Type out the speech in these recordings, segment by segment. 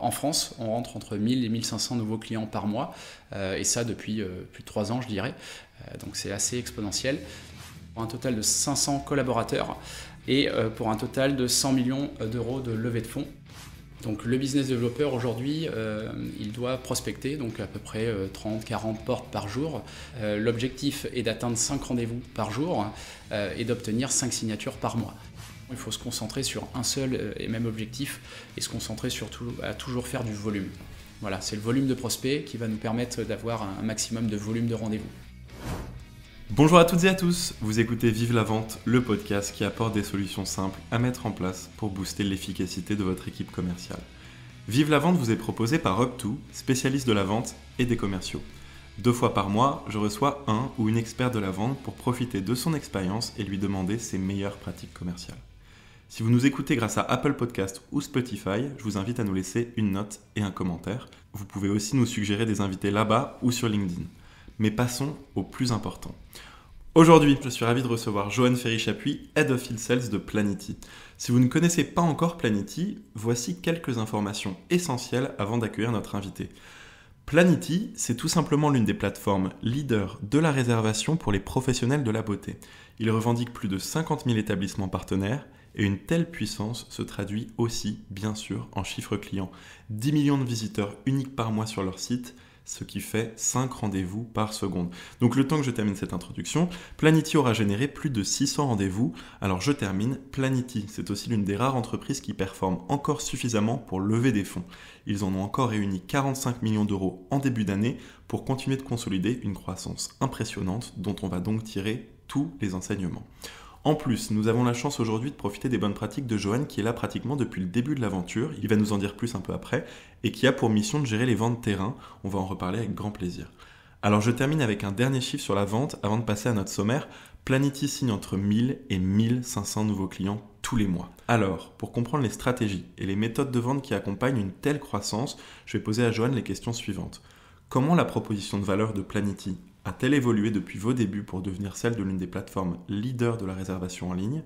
en France, on rentre entre 1000 et 1500 nouveaux clients par mois, et ça depuis plus de 3 ans, je dirais. Donc c'est assez exponentiel. Pour un total de 500 collaborateurs et pour un total de 100 millions d'euros de levée de fonds. Donc le business développeur aujourd'hui, il doit prospecter, donc à peu près 30-40 portes par jour. L'objectif est d'atteindre 5 rendez-vous par jour et d'obtenir 5 signatures par mois. Il faut se concentrer sur un seul et même objectif et se concentrer surtout à toujours faire du volume. Voilà, c'est le volume de prospects qui va nous permettre d'avoir un maximum de volume de rendez-vous. Bonjour à toutes et à tous, vous écoutez Vive la Vente, le podcast qui apporte des solutions simples à mettre en place pour booster l'efficacité de votre équipe commerciale. Vive la Vente vous est proposé par Up2, spécialiste de la vente et des commerciaux. 2 fois par mois, je reçois un ou une expert de la vente pour profiter de son expérience et lui demander ses meilleures pratiques commerciales. Si vous nous écoutez grâce à Apple Podcast ou Spotify, je vous invite à nous laisser une note et un commentaire. Vous pouvez aussi nous suggérer des invités là-bas ou sur LinkedIn. Mais passons au plus important. Aujourd'hui, je suis ravi de recevoir Johan Ferry-Chapuis, Head of Field Sales de Planity. Si vous ne connaissez pas encore Planity, voici quelques informations essentielles avant d'accueillir notre invité. Planity, c'est tout simplement l'une des plateformes leaders de la réservation pour les professionnels de la beauté. Il revendique plus de 50 000 établissements partenaires et une telle puissance se traduit aussi, bien sûr, en chiffres clients. 10 millions de visiteurs uniques par mois sur leur site, ce qui fait 5 rendez-vous par seconde. Donc le temps que je termine cette introduction, Planity aura généré plus de 600 rendez-vous. Alors je termine, Planity, c'est aussi l'une des rares entreprises qui performe encore suffisamment pour lever des fonds. Ils en ont encore réuni 45 millions d'euros en début d'année pour continuer de consolider une croissance impressionnante dont on va donc tirer tous les enseignements. En plus, nous avons la chance aujourd'hui de profiter des bonnes pratiques de Johan qui est là pratiquement depuis le début de l'aventure, il va nous en dire plus un peu après, et qui a pour mission de gérer les ventes terrain, on va en reparler avec grand plaisir. Alors je termine avec un dernier chiffre sur la vente avant de passer à notre sommaire. Planity signe entre 1000 et 1500 nouveaux clients tous les mois. Alors, pour comprendre les stratégies et les méthodes de vente qui accompagnent une telle croissance, je vais poser à Johan les questions suivantes. Comment la proposition de valeur de Planity a-t-elle évolué depuis vos débuts pour devenir celle de l'une des plateformes leaders de la réservation en ligne?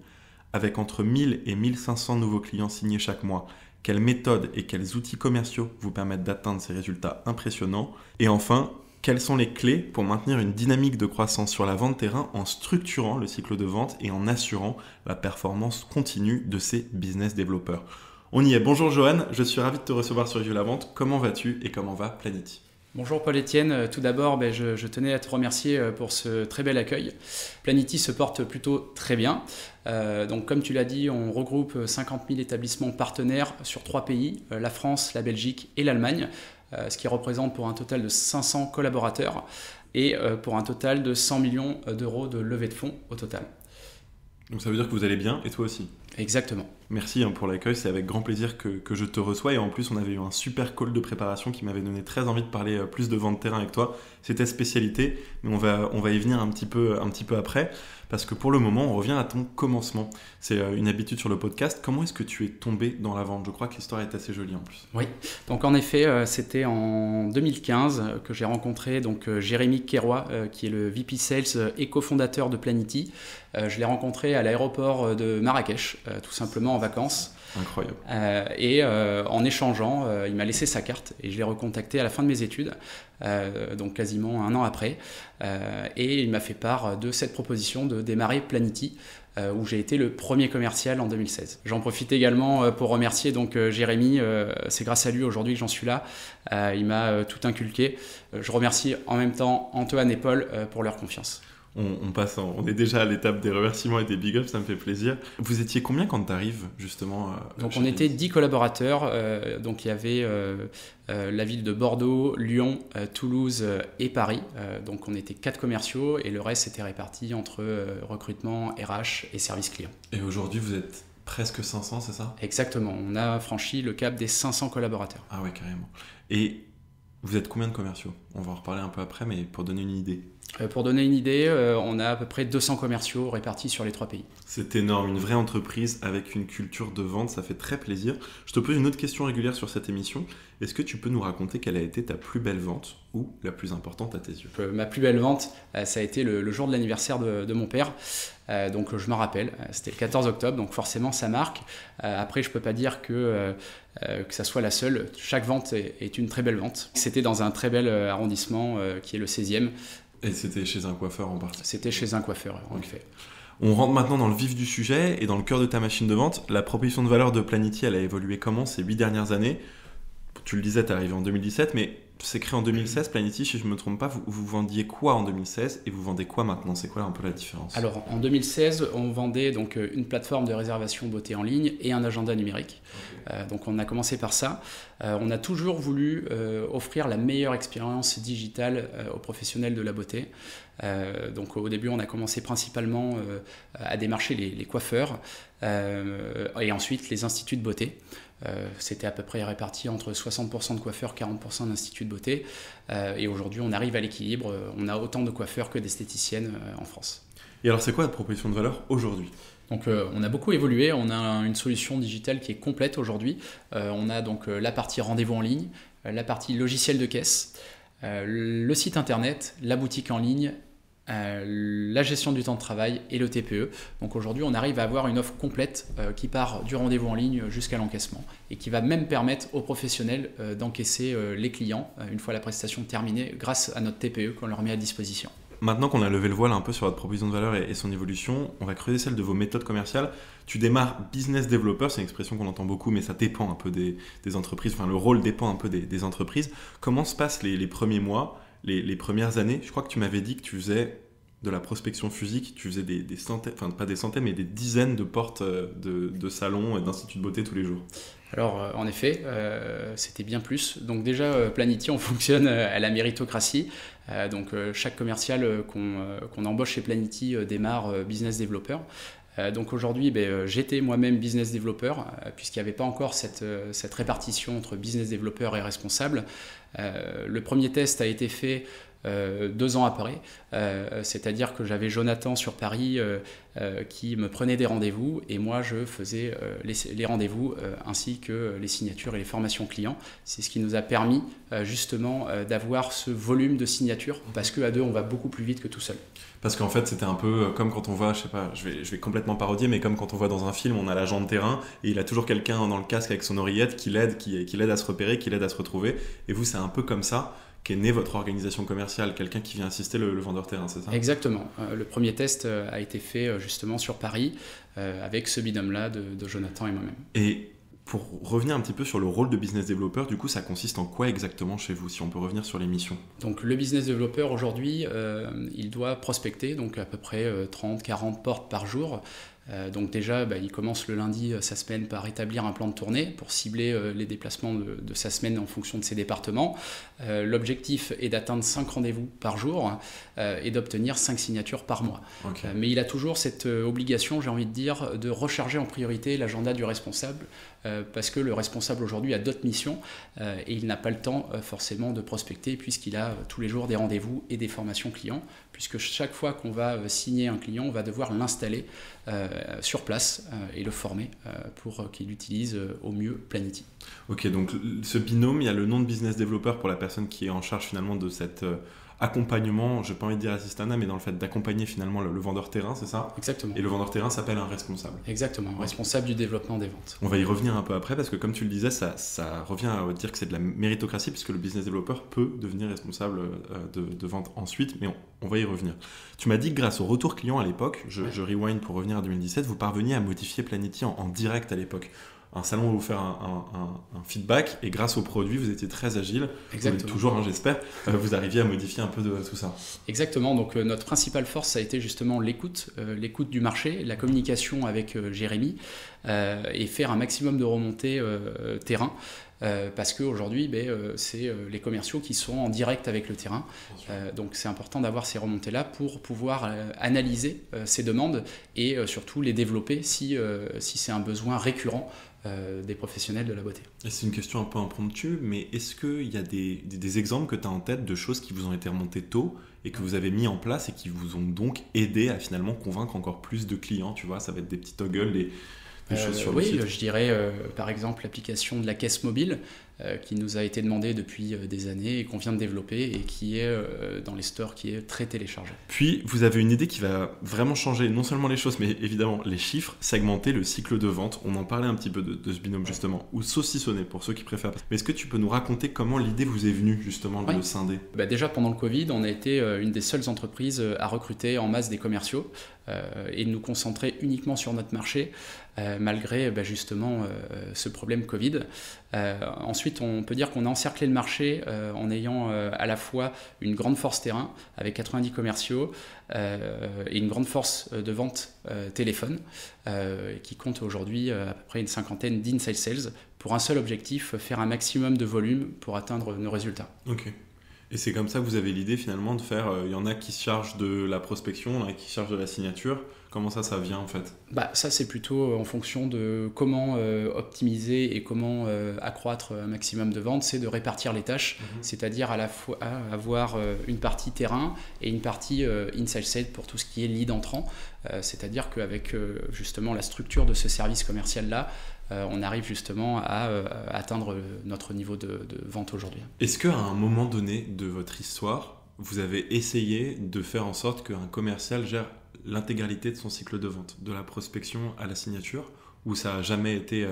Avec entre 1000 et 1500 nouveaux clients signés chaque mois, quelles méthodes et quels outils commerciaux vous permettent d'atteindre ces résultats impressionnants? Et enfin, quelles sont les clés pour maintenir une dynamique de croissance sur la vente terrain en structurant le cycle de vente et en assurant la performance continue de ces business développeurs? On y est. Bonjour Johan, je suis ravi de te recevoir sur Vive la Vente. Comment vas-tu et comment va Planity? Bonjour Paul-Étienne, tout d'abord je tenais à te remercier pour ce très bel accueil. Planity se porte plutôt très bien. Donc comme tu l'as dit, on regroupe 50 000 établissements partenaires sur 3 pays, la France, la Belgique et l'Allemagne, ce qui représente pour un total de 500 collaborateurs et pour un total de 100 millions d'euros de levée de fonds au total. Donc ça veut dire que vous allez bien et toi aussi? Exactement. Merci pour l'accueil, c'est avec grand plaisir que je te reçois et en plus on avait eu un super call de préparation qui m'avait donné très envie de parler plus de vente terrain avec toi. C'est ta spécialité, mais on va y venir un petit peu après parce que pour le moment on revient à ton commencement. C'est une habitude sur le podcast. Comment est-ce que tu es tombé dans la vente? Je crois que l'histoire est assez jolie en plus. Oui, donc en effet c'était en 2015 que j'ai rencontré Jérémy Kérois qui est le VP Sales et cofondateur de Planity. Je l'ai rencontré à l'aéroport de Marrakech, tout simplement en vacances. Incroyable. En échangeant, il m'a laissé sa carte et je l'ai recontacté à la fin de mes études, donc quasiment 1 an après. Et il m'a fait part de cette proposition de démarrer Planity, où j'ai été le premier commercial en 2016. J'en profite également pour remercier Jérémy, c'est grâce à lui aujourd'hui que j'en suis là. Il m'a tout inculqué. Je remercie en même temps Antoine et Paul pour leur confiance. On est déjà à l'étape des remerciements et des big ups, ça me fait plaisir. Vous étiez combien quand tu arrives justement Donc on était 10 collaborateurs, donc il y avait la ville de Bordeaux, Lyon, Toulouse et Paris. Donc on était 4 commerciaux et le reste était réparti entre recrutement, RH et service client. Et aujourd'hui vous êtes presque 500, c'est ça? Exactement, on a franchi le cap des 500 collaborateurs. Ah ouais, carrément. Et vous êtes combien de commerciaux? on va en reparler un peu après, mais pour donner une idée. Pour donner une idée, on a à peu près 200 commerciaux répartis sur les 3 pays. C'est énorme, une vraie entreprise avec une culture de vente, ça fait très plaisir. Je te pose une autre question régulière sur cette émission. Est-ce que tu peux nous raconter quelle a été ta plus belle vente ou la plus importante à tes yeux ? Ma plus belle vente, ça a été le jour de l'anniversaire de mon père. Donc je m'en rappelle, c'était le 14 octobre, donc forcément ça marque. Après, je ne peux pas dire que ça soit la seule. Chaque vente est une très belle vente. C'était dans un très bel arrondissement qui est le 16e. Et c'était chez un coiffeur en particulier ? C'était chez un coiffeur, en effet. On rentre maintenant dans le vif du sujet et dans le cœur de ta machine de vente. La proposition de valeur de Planity, elle a évolué comment ces 8 dernières années ? Tu le disais, tu es arrivé en 2017, mais c'est créé en 2016, Planity, si je ne me trompe pas. Vous vendiez quoi en 2016 et vous vendez quoi maintenant ? C'est quoi un peu la différence ? Alors, en 2016, on vendait donc une plateforme de réservation beauté en ligne et un agenda numérique. Donc, on a commencé par ça. On a toujours voulu offrir la meilleure expérience digitale aux professionnels de la beauté. Donc, au début, on a commencé principalement à démarcher les coiffeurs et ensuite les instituts de beauté. C'était à peu près réparti entre 60% de coiffeurs, 40% d'instituts de beauté. Et aujourd'hui, on arrive à l'équilibre. On a autant de coiffeurs que d'esthéticiennes en France. Et alors, c'est quoi la proposition de valeur aujourd'hui ? Donc, on a beaucoup évolué. On a une solution digitale qui est complète aujourd'hui. On a donc la partie rendez-vous en ligne, la partie logiciel de caisse, le site internet, la boutique en ligne, la gestion du temps de travail et le TPE. Donc aujourd'hui, on arrive à avoir une offre complète qui part du rendez-vous en ligne jusqu'à l'encaissement et qui va même permettre aux professionnels d'encaisser les clients une fois la prestation terminée grâce à notre TPE qu'on leur met à disposition. Maintenant qu'on a levé le voile un peu sur votre proposition de valeur et son évolution, on va creuser celle de vos méthodes commerciales. Tu démarres business developer, c'est une expression qu'on entend beaucoup, mais ça dépend un peu des entreprises, enfin le rôle dépend un peu des entreprises. Comment se passent les premiers mois, les premières années ? Je crois que tu m'avais dit que tu faisais de la prospection physique, tu faisais des centaines, enfin pas des centaines, mais des dizaines de portes de salons et d'instituts de beauté tous les jours. Alors, en effet, c'était bien plus. Donc déjà, Planity, on fonctionne à la méritocratie. Donc chaque commercial qu'on embauche chez Planity démarre business developer. Donc aujourd'hui, j'étais moi-même business developer, puisqu'il n'y avait pas encore cette répartition entre business developer et responsable. Le premier test a été fait 2 ans après, c'est-à-dire que j'avais Jonathan sur Paris qui me prenait des rendez-vous et moi je faisais les rendez-vous ainsi que les signatures et les formations clients. C'est ce qui nous a permis justement d'avoir ce volume de signatures parce qu'à 2 on va beaucoup plus vite que tout seul. Parce qu'en fait c'était un peu comme quand on voit, je sais pas, je vais complètement parodier, mais comme quand on voit dans un film, on a l'agent de terrain et il a toujours quelqu'un dans le casque avec son oreillette qui l'aide à se repérer, qui l'aide à se retrouver. Et vous, c'est un peu comme ça qu'est née votre organisation commerciale, quelqu'un qui vient assister le vendeur terrain, c'est ça ? Exactement. Le premier test a été fait justement sur Paris avec ce binôme-là de Jonathan et moi-même. Et pour revenir un petit peu sur le rôle de business developer, du coup, ça consiste en quoi exactement chez vous, si on peut revenir sur les missions ? Donc le business developer aujourd'hui, il doit prospecter donc à peu près 30-40 portes par jour. Donc déjà, il commence le lundi sa semaine par établir un plan de tournée pour cibler les déplacements de sa semaine en fonction de ses départements. L'objectif est d'atteindre 5 rendez-vous par jour et d'obtenir 5 signatures par mois. Okay. Mais il a toujours cette obligation, j'ai envie de dire, de recharger en priorité l'agenda du responsable parce que le responsable aujourd'hui a d'autres missions et il n'a pas le temps forcément de prospecter puisqu'il a tous les jours des rendez-vous et des formations clients, puisque chaque fois qu'on va signer un client, on va devoir l'installer sur place et le former pour qu'il utilise au mieux Planity. Ok, donc ce binôme, il y a le nom de business developer pour la personne qui est en charge finalement de cet accompagnement, je n'ai pas envie de dire assistanat, mais dans le fait d'accompagner finalement le vendeur terrain, c'est ça ? Exactement. Et le vendeur terrain s'appelle un responsable. Exactement, responsable du développement des ventes. On va y revenir un peu après parce que comme tu le disais, ça revient à dire que c'est de la méritocratie puisque le business developer peut devenir responsable de vente ensuite, mais on va y revenir. Tu m'as dit que grâce au retour client à l'époque, je rewind pour revenir à 2017, vous parveniez à modifier Planity en direct à l'époque. Un salon va vous faire un feedback et grâce au produit, vous étiez très agile. Exactement. Toujours, j'espère, vous arriviez à modifier un peu de tout ça. Exactement. Donc notre principale force, ça a été justement l'écoute du marché, la communication avec Jérémy. et faire un maximum de remontées terrain. Parce qu'aujourd'hui, c'est les commerciaux qui sont en direct avec le terrain. Donc c'est important d'avoir ces remontées-là pour pouvoir analyser ces demandes et surtout les développer si c'est un besoin récurrent des professionnels de la beauté. Et c'est une question un peu impromptue, mais est-ce qu'il y a des exemples que tu as en tête de choses qui vous ont été remontées tôt et que vous avez mis en place et qui vous ont donc aidé à finalement convaincre encore plus de clients, tu vois, ça va être des petits toggles, des choses sur le site. Oui, je dirais par exemple l'application de la caisse mobile qui nous a été demandée depuis des années et qu'on vient de développer et qui est dans les stores, qui est très téléchargée. Puis vous avez une idée qui va vraiment changer non seulement les choses mais évidemment les chiffres, segmenter le cycle de vente. On en parlait un petit peu de ce binôme justement, ou saucissonner pour ceux qui préfèrent. Mais est-ce que tu peux nous raconter comment l'idée vous est venue justement de le scinder ? Déjà pendant le Covid, on a été une des seules entreprises à recruter en masse des commerciaux et de nous concentrer uniquement sur notre marché malgré justement ce problème Covid. Ensuite, on peut dire qu'on a encerclé le marché en ayant à la fois une grande force terrain avec 90 commerciaux et une grande force de vente téléphone qui compte aujourd'hui à peu près une cinquantaine d'inside sales pour un seul objectif, faire un maximum de volume pour atteindre nos résultats. Ok. Et c'est comme ça que vous avez l'idée finalement de faire, il y en a qui se chargent de la prospection, il y en a qui se chargent de la signature. Comment ça vient en fait ? Ça c'est plutôt en fonction de comment optimiser et comment accroître un maximum de ventes, c'est de répartir les tâches, c'est-à-dire à la fois avoir une partie terrain et une partie inside sales pour tout ce qui est lead entrant, c'est-à-dire qu'avec justement la structure de ce service commercial-là, on arrive justement à atteindre notre niveau de vente aujourd'hui. Est-ce qu'à un moment donné de votre histoire, vous avez essayé de faire en sorte qu'un commercial gère l'intégralité de son cycle de vente, de la prospection à la signature, ou ça n'a jamais été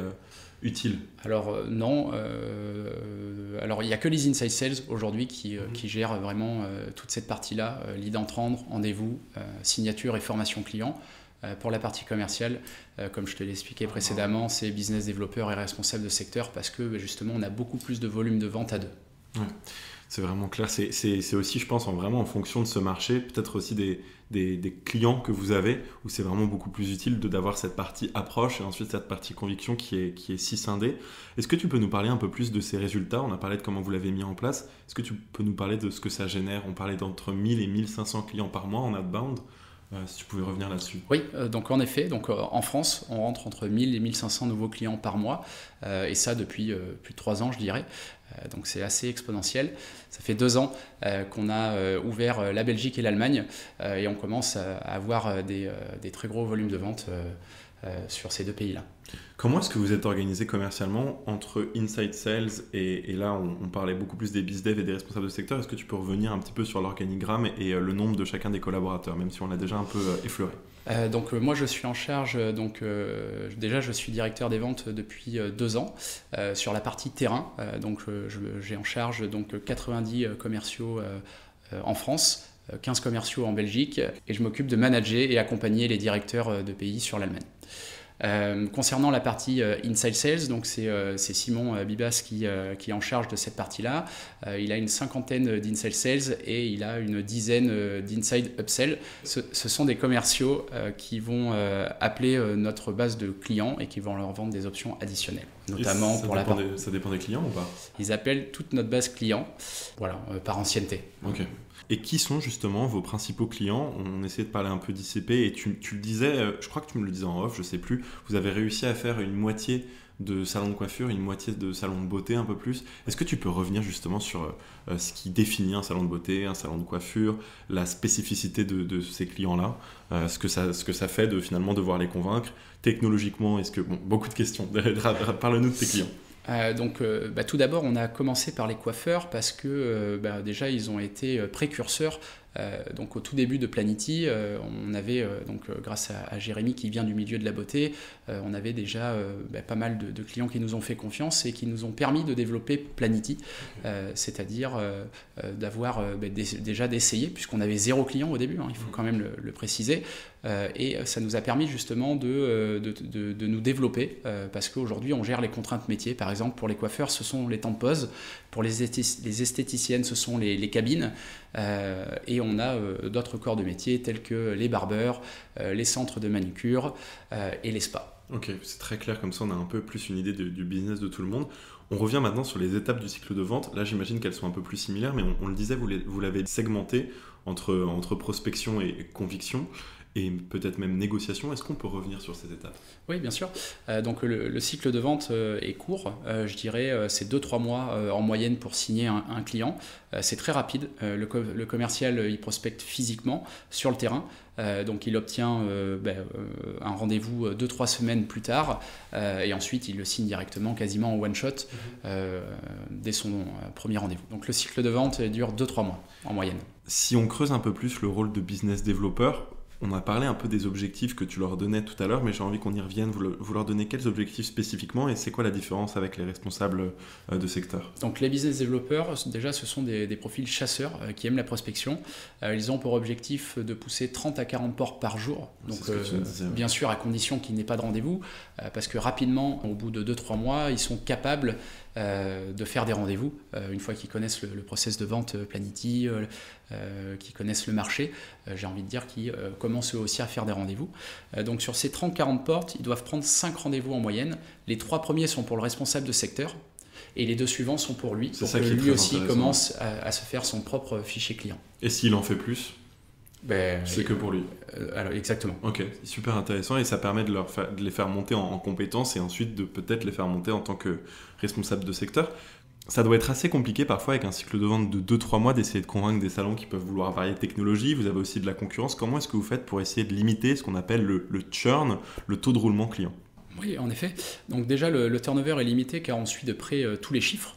utile ? Alors non, alors il n'y a que les inside sales aujourd'hui qui gèrent vraiment toute cette partie-là, lead entrant, rendez-vous, signature et formation client. Pour la partie commerciale, comme je te l'ai expliqué précédemment, c'est business développeur et responsable de secteur parce que justement on a beaucoup plus de volume de vente à deux. Ouais, c'est vraiment clair. C'est aussi, je pense, vraiment en fonction de ce marché, peut-être aussi des clients que vous avez, où c'est vraiment beaucoup plus utile d'avoir cette partie approche et ensuite cette partie conviction qui est si scindée. Est-ce que tu peux nous parler un peu plus de ces résultats ? On a parlé de comment vous l'avez mis en place. Est-ce que tu peux nous parler de ce que ça génère ? On parlait d'entre 1000 et 1500 clients par mois en outbound. Si tu pouvais revenir là-dessus. Oui, donc en effet, en France, on rentre entre 1000 et 1500 nouveaux clients par mois, et ça depuis plus de 3 ans, je dirais. Donc c'est assez exponentiel. Ça fait 2 ans qu'on a ouvert la Belgique et l'Allemagne, et on commence à avoir des très gros volumes de vente sur ces 2 pays-là. Comment est-ce que vous êtes organisé commercialement entre inside sales et là on parlait beaucoup plus des bizdev et des responsables de secteur. Est-ce que tu peux revenir un petit peu sur l'organigramme et le nombre de chacun des collaborateurs, même si on l'a déjà un peu effleuré ? Moi je suis en charge, déjà je suis directeur des ventes depuis 2 ans sur la partie terrain, j'ai en charge 90 commerciaux en France, 15 commerciaux en Belgique et je m'occupe de manager et accompagner les directeurs de pays sur l'Allemagne. Concernant la partie inside sales, donc c'est Simon Bibas qui est en charge de cette partie-là. Il a une cinquantaine d'inside sales et il a une dizaine d'inside upsell. Ce sont des commerciaux qui vont appeler notre base de clients et qui vont leur vendre des options additionnelles, notamment pour ça dépend des clients ou pas ? Ils appellent toute notre base client, par ancienneté. Ok. Et qui sont justement vos principaux clients ? On essayait de parler un peu d'ICP et tu le disais, je crois que tu me le disais en off, je sais plus, vous avez réussi à faire une moitié de salon de coiffure, une moitié de salon de beauté un peu plus. Est-ce que tu peux revenir justement sur ce qui définit un salon de beauté, un salon de coiffure, la spécificité de ces clients-là, ce que ça fait de finalement devoir les convaincre technologiquement ? Beaucoup de questions. Parle-nous de tes clients. Tout d'abord, on a commencé par les coiffeurs parce que déjà, ils ont été précurseurs. Au tout début de Planity, on avait, grâce à Jérémy qui vient du milieu de la beauté, on avait déjà pas mal de clients qui nous ont fait confiance et qui nous ont permis de développer Planity, c'est-à-dire d'avoir déjà d'essayer, puisqu'on avait 0 client au début, il faut quand même le préciser, et ça nous a permis justement de nous développer, parce qu'aujourd'hui on gère les contraintes métiers. Par exemple, pour les coiffeurs, ce sont les temps de pause, pour les esthéticiennes, ce sont les cabines, et on a d'autres corps de métier tels que les barbeurs, les centres de manucure et les spas. Ok, c'est très clair, comme ça on a un peu plus une idée du business de tout le monde. On revient maintenant sur les étapes du cycle de vente. Là, j'imagine qu'elles sont un peu plus similaires, mais on le disait, vous l'avez segmenté entre prospection et conviction, et peut-être même négociation. Est-ce qu'on peut revenir sur ces étapes ? Oui, bien sûr. Donc le cycle de vente est court. Je dirais c'est 2-3 mois en moyenne pour signer un client. C'est très rapide. Le commercial, il prospecte physiquement sur le terrain. Donc il obtient un rendez-vous 2-3 semaines plus tard et ensuite il le signe directement quasiment en one shot dès son premier rendez-vous. Donc le cycle de vente dure 2-3 mois en moyenne. Si on creuse un peu plus le rôle de business développeur, on a parlé un peu des objectifs que tu leur donnais tout à l'heure, mais j'ai envie qu'on y revienne. Vous leur donnez quels objectifs spécifiquement et c'est quoi la différence avec les responsables de secteur ? Donc les business développeurs, déjà, ce sont des profils chasseurs qui aiment la prospection. Ils ont pour objectif de pousser 30 à 40 portes par jour. Donc bien sûr, à condition qu'il n'ait pas de rendez-vous, parce que rapidement, au bout de 2-3 mois, ils sont capables de faire des rendez-vous. Une fois qu'ils connaissent le process de vente Planity, qui connaissent le marché, j'ai envie de dire qu'ils commencent eux aussi à faire des rendez-vous. Donc sur ces 30-40 portes, ils doivent prendre 5 rendez-vous en moyenne. Les 3 premiers sont pour le responsable de secteur et les 2 suivants sont pour lui, pour que lui aussi commence à se faire son propre fichier client. Et s'il en fait plus ? C'est que pour lui. Alors, exactement. Ok, super intéressant et ça permet de les faire monter en compétences et ensuite de peut-être les faire monter en tant que responsable de secteur. Ça doit être assez compliqué parfois avec un cycle de vente de 2-3 mois d'essayer de convaincre des salons qui peuvent vouloir varier de technologie. Vous avez aussi de la concurrence. Comment est-ce que vous faites pour essayer de limiter ce qu'on appelle le churn, le taux de roulement client ? Oui, en effet. Donc déjà, le turnover est limité car on suit de près tous les chiffres.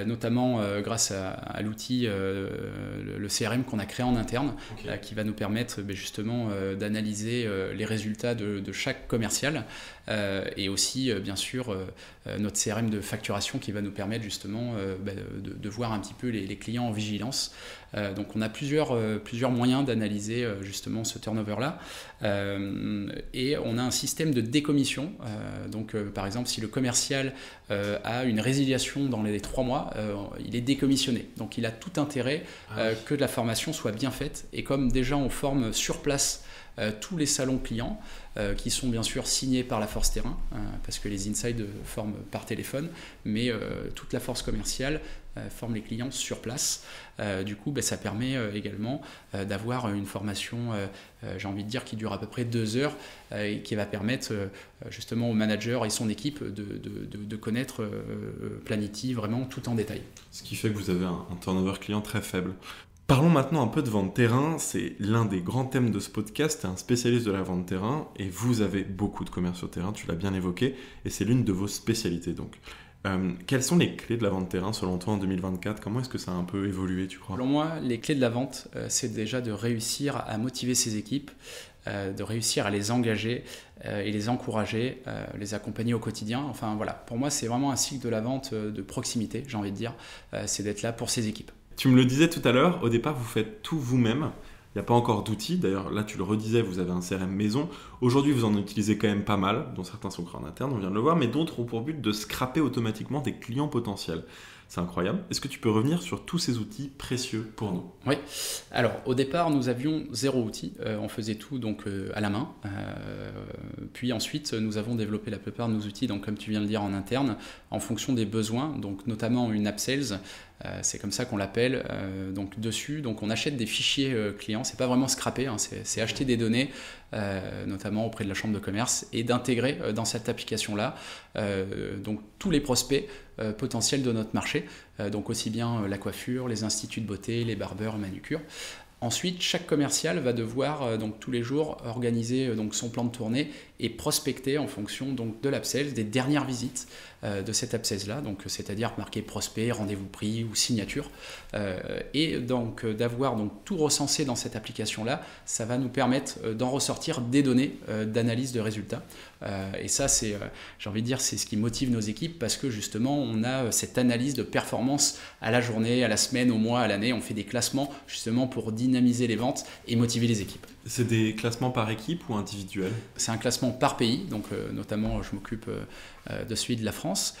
Notamment grâce à l'outil, le CRM qu'on a créé en interne, qui va nous permettre justement d'analyser les résultats de chaque commercial et aussi bien sûr notre CRM de facturation qui va nous permettre justement de voir un petit peu les clients en vigilance. Donc on a plusieurs moyens d'analyser justement ce turnover-là et on a un système de décommission. Donc par exemple si le commercial a une résiliation dans les 3 mois, il est décommissionné. Donc il a tout intérêt que la formation soit bien faite. Et comme déjà on forme sur place tous les salons clients, qui sont bien sûr signés par la force terrain, parce que les insides forment par téléphone, mais toute la force commerciale forme les clients sur place. Du coup, ça permet également d'avoir une formation, j'ai envie de dire, qui dure à peu près 2 heures et qui va permettre justement au manager et son équipe de connaître Planity vraiment tout en détail. Ce qui fait que vous avez un turnover client très faible. Parlons maintenant un peu de vente terrain, c'est l'un des grands thèmes de ce podcast, tu es un spécialiste de la vente terrain et vous avez beaucoup de commerciaux terrain, tu l'as bien évoqué, et c'est l'une de vos spécialités donc. Quelles sont les clés de la vente terrain selon toi en 2024 ? Comment est-ce que ça a un peu évolué, tu crois ? Selon moi, les clés de la vente, c'est déjà de réussir à motiver ses équipes, de réussir à les engager et les encourager, les accompagner au quotidien. Enfin voilà, pour moi c'est vraiment un cycle de la vente de proximité, j'ai envie de dire, c'est d'être là pour ses équipes. Tu me le disais tout à l'heure, au départ vous faites tout vous-même. Il n'y a pas encore d'outils, d'ailleurs là tu le redisais, vous avez un CRM maison. Aujourd'hui vous en utilisez quand même pas mal, dont certains sont créés en interne, on vient de le voir, mais d'autres ont pour but de scraper automatiquement des clients potentiels. C'est incroyable. Est-ce que tu peux revenir sur tous ces outils précieux pour nous ? Oui. Alors, au départ, nous avions 0 outil. On faisait tout donc à la main. Puis ensuite, nous avons développé la plupart de nos outils, donc comme tu viens de le dire, en interne, en fonction des besoins. Donc, notamment une app sales. C'est comme ça qu'on l'appelle. Donc dessus, donc on achète des fichiers clients. C'est pas vraiment scraper, hein, c'est acheter des données, notamment auprès de la chambre de commerce, et d'intégrer dans cette application-là donc tous les prospects potentiels de notre marché. Donc aussi bien la coiffure, les instituts de beauté, les barbeurs, manucures. Ensuite, chaque commercial va devoir donc tous les jours organiser donc son plan de tournée et prospecter en fonction donc de l'upsell, des dernières visites de cette upsell-là, donc c'est-à-dire marquer prospect, rendez-vous pris ou signature, et donc d'avoir donc tout recensé dans cette application-là, ça va nous permettre d'en ressortir des données d'analyse de résultats. Et ça, c'est, j'ai envie de dire, c'est ce qui motive nos équipes parce que justement, on a cette analyse de performance à la journée, à la semaine, au mois, à l'année. On fait des classements justement pour dynamiser les ventes et motiver les équipes. C'est des classements par équipe ou individuels ? C'est un classement par pays, donc notamment je m'occupe de celui de la France,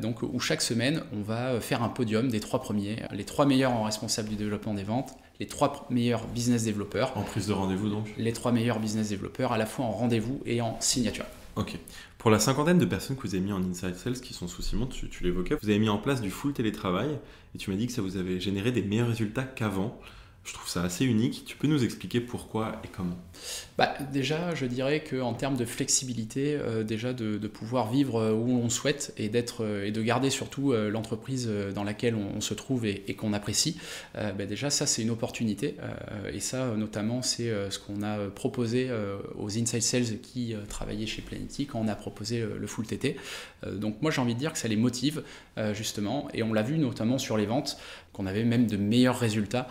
donc où chaque semaine on va faire un podium des 3 premiers, les 3 meilleurs en responsable du développement des ventes, les 3 meilleurs business développeurs. En prise de rendez-vous donc ? Les 3 meilleurs business développeurs à la fois en rendez-vous et en signature. Ok. Pour la cinquantaine de personnes que vous avez mis en Inside Sales qui sont sous Simon, tu l'évoquais, vous avez mis en place du full télétravail et tu m'as dit que ça vous avait généré des meilleurs résultats qu'avant. Je trouve ça assez unique. Tu peux nous expliquer pourquoi et comment ? Déjà, je dirais qu'en termes de flexibilité, déjà de pouvoir vivre où on souhaite et de garder surtout l'entreprise dans laquelle on se trouve et qu'on apprécie, déjà ça c'est une opportunité. Et ça notamment c'est ce qu'on a proposé aux Inside Sales qui travaillaient chez Planety quand on a proposé le full TT. Donc moi j'ai envie de dire que ça les motive justement, et on l'a vu notamment sur les ventes, qu'on avait même de meilleurs résultats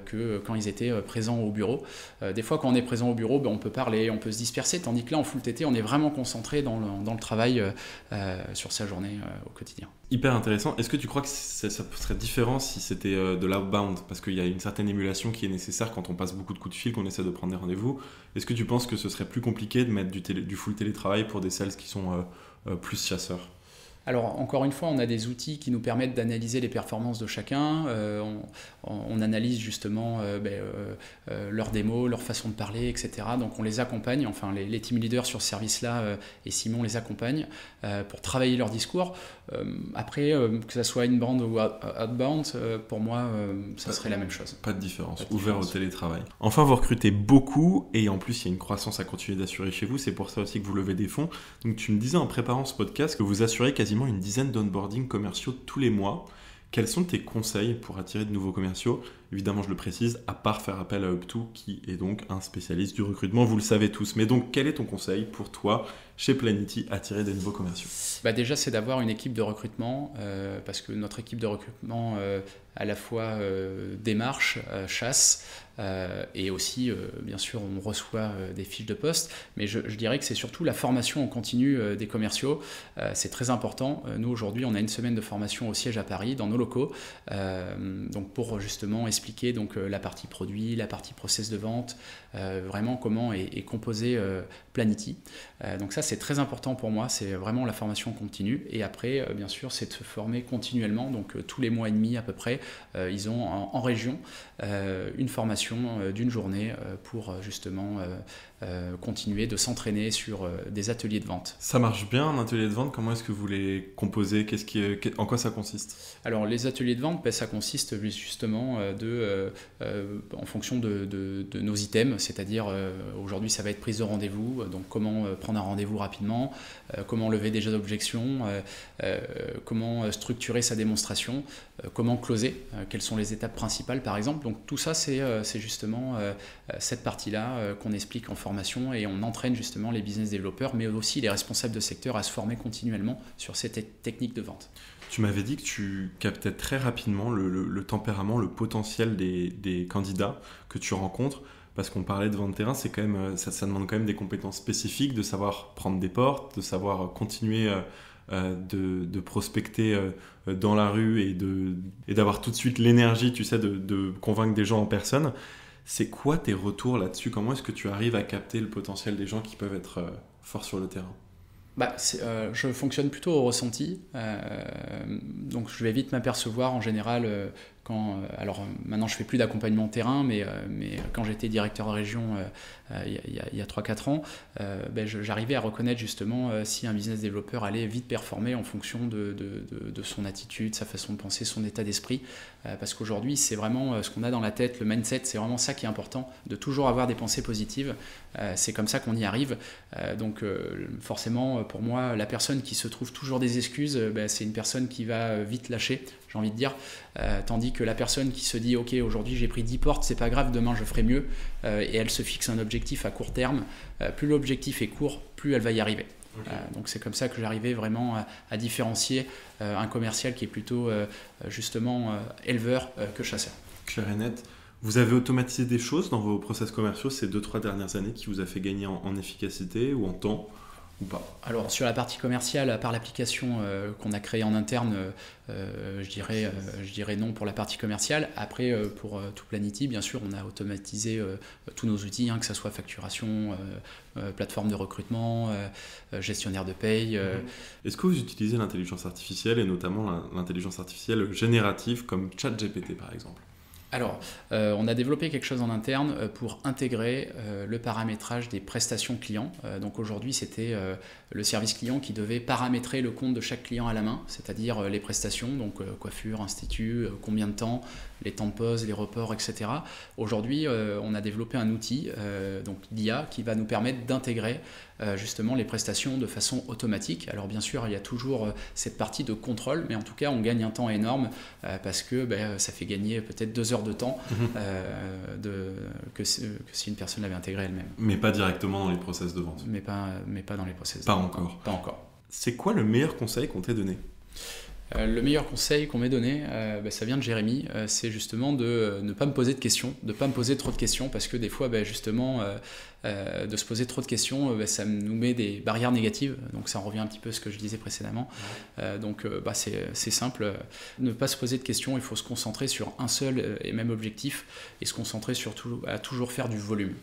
que quand ils étaient présents au bureau. Des fois quand on est présent au bureau, on peut parler, on peut se disperser, tandis que là en full TT on est vraiment concentré dans le travail sur sa journée au quotidien. Hyper intéressant. Est-ce que tu crois que ça serait différent si c'était de l'outbound ? Parce qu'il y a une certaine émulation qui est nécessaire quand on passe beaucoup de coups de fil, qu'on essaie de prendre des rendez-vous. Est-ce que tu penses que ce serait plus compliqué de mettre du full télétravail pour des sales qui sont plus chasseurs ? Alors encore une fois, on a des outils qui nous permettent d'analyser les performances de chacun. On analyse justement leurs démos, leur façon de parler, etc. Donc on les accompagne, enfin les team leaders sur ce service-là et Simon les accompagne pour travailler leur discours. Après, que ça soit inbound ou outbound, pour moi, ça serait la même chose. Pas de différence, ouvert au télétravail. Enfin, vous recrutez beaucoup et en plus, il y a une croissance à continuer d'assurer chez vous. C'est pour ça aussi que vous levez des fonds. Donc tu me disais en préparant ce podcast que vous assurez quasiment une dizaine d'onboarding commerciaux tous les mois. Quels sont tes conseils pour attirer de nouveaux commerciaux ? Évidemment, je le précise, à part faire appel à Up2, qui est donc un spécialiste du recrutement, vous le savez tous. Mais donc, quel est ton conseil pour toi, chez Planety, attirer des nouveaux commerciaux ? Déjà, c'est d'avoir une équipe de recrutement, parce que notre équipe de recrutement, à la fois démarche, chasse, et aussi, bien sûr, on reçoit des fiches de poste. Mais je dirais que c'est surtout la formation en continu des commerciaux. C'est très important. Nous, aujourd'hui, on a une semaine de formation au siège à Paris, dans nos locaux, donc pour justement expliquer donc, la partie produit, la partie process de vente, vraiment comment est composé Planety. Donc ça, c'est très important pour moi. C'est vraiment la formation continue. Et après, bien sûr, c'est de se former continuellement. Donc tous les mois et demi à peu près, ils ont en région une formation d'une journée pour justement continuer de s'entraîner sur des ateliers de vente. Ça marche bien, un atelier de vente. Comment est-ce que vous les composez ? En quoi ça consiste ? Alors les ateliers de vente, ça consiste justement en fonction de nos items, c'est-à-dire aujourd'hui ça va être prise de rendez-vous, donc comment prendre un rendez-vous rapidement, comment lever des objections, comment structurer sa démonstration, comment closer, quelles sont les étapes principales par exemple. Donc tout ça c'est justement cette partie-là qu'on explique en formation, et on entraîne justement les business développeurs mais aussi les responsables de secteur à se former continuellement sur ces techniques de vente. Tu m'avais dit que tu captais très rapidement le tempérament, le potentiel des candidats que tu rencontres, parce qu'on parlait de vente terrain, c'est quand même, ça demande quand même des compétences spécifiques, de savoir prendre des portes, de savoir continuer de prospecter dans la rue et d'avoir tout de suite l'énergie, tu sais, de convaincre des gens en personne. C'est quoi tes retours là-dessus ? Comment est-ce que tu arrives à capter le potentiel des gens qui peuvent être forts sur le terrain ? Je fonctionne plutôt au ressenti, donc je vais vite m'apercevoir en général alors maintenant je fais plus d'accompagnement terrain, mais quand j'étais directeur de région il y a 3-4 ans, j'arrivais à reconnaître justement si un business développeur allait vite performer en fonction de son attitude, sa façon de penser, son état d'esprit, parce qu'aujourd'hui c'est vraiment ce qu'on a dans la tête, le mindset, c'est vraiment ça qui est important, de toujours avoir des pensées positives, c'est comme ça qu'on y arrive, donc forcément pour moi la personne qui se trouve toujours des excuses, c'est une personne qui va vite lâcher, j'ai envie de dire, tandis que la personne qui se dit ok, aujourd'hui j'ai pris 10 portes, c'est pas grave, demain je ferai mieux, et elle se fixe un objectif à court terme, plus l'objectif est court, plus elle va y arriver. Okay. Donc c'est comme ça que j'arrivais vraiment à différencier un commercial qui est plutôt justement éleveur que chasseur. Clair et net. Vous avez automatisé des choses dans vos process commerciaux ces 2-3 dernières années qui vous a fait gagner en efficacité ou en temps ou pas ? Alors sur la partie commerciale, par l'application qu'on a créée en interne, je dirais non pour la partie commerciale. Après pour tout Planety, bien sûr, on a automatisé tous nos outils, que ce soit facturation, plateforme de recrutement, gestionnaire de paye. Est-ce que vous utilisez l'intelligence artificielle et notamment l'intelligence artificielle générative comme ChatGPT par exemple ? Alors, on a développé quelque chose en interne pour intégrer le paramétrage des prestations clients. Donc aujourd'hui, c'était le service client qui devait paramétrer le compte de chaque client à la main, c'est-à-dire les prestations, donc coiffure, institut, combien de temps, les temps de pause, les reports, etc. Aujourd'hui, on a développé un outil, donc l'IA, qui va nous permettre d'intégrer justement les prestations de façon automatique. Alors bien sûr, il y a toujours cette partie de contrôle, mais en tout cas, on gagne un temps énorme parce que ça fait gagner peut-être 2 heures de temps que si une personne l'avait intégré elle-même. Mais pas directement dans les process de vente. Mais pas dans les process. Pas encore. Pas encore. C'est quoi le meilleur conseil qu'on t'ait donné ? Le meilleur conseil qu'on m'ait donné, ça vient de Jérémy, c'est justement de ne pas me poser de questions, de ne pas me poser trop de questions, parce que des fois, justement, de se poser trop de questions, ça nous met des barrières négatives, donc ça en revient un petit peu à ce que je disais précédemment. Donc c'est simple, ne pas se poser de questions, il faut se concentrer sur un seul et même objectif, et se concentrer surtout à toujours faire du volume.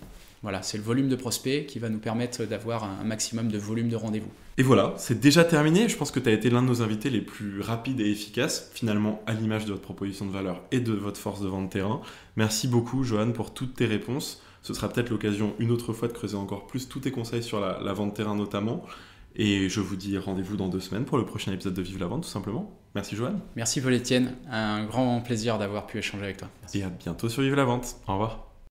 Voilà, c'est le volume de prospects qui va nous permettre d'avoir un maximum de volume de rendez-vous. Et voilà, c'est déjà terminé. Je pense que tu as été l'un de nos invités les plus rapides et efficaces, finalement à l'image de votre proposition de valeur et de votre force de vente terrain. Merci beaucoup, Johan, pour toutes tes réponses. Ce sera peut-être l'occasion une autre fois de creuser encore plus tous tes conseils sur la vente terrain notamment. Et je vous dis rendez-vous dans 2 semaines pour le prochain épisode de Vive la Vente, tout simplement. Merci, Johan. Merci, Paul-Étienne. Un grand plaisir d'avoir pu échanger avec toi. Merci. Et à bientôt sur Vive la Vente. Au revoir.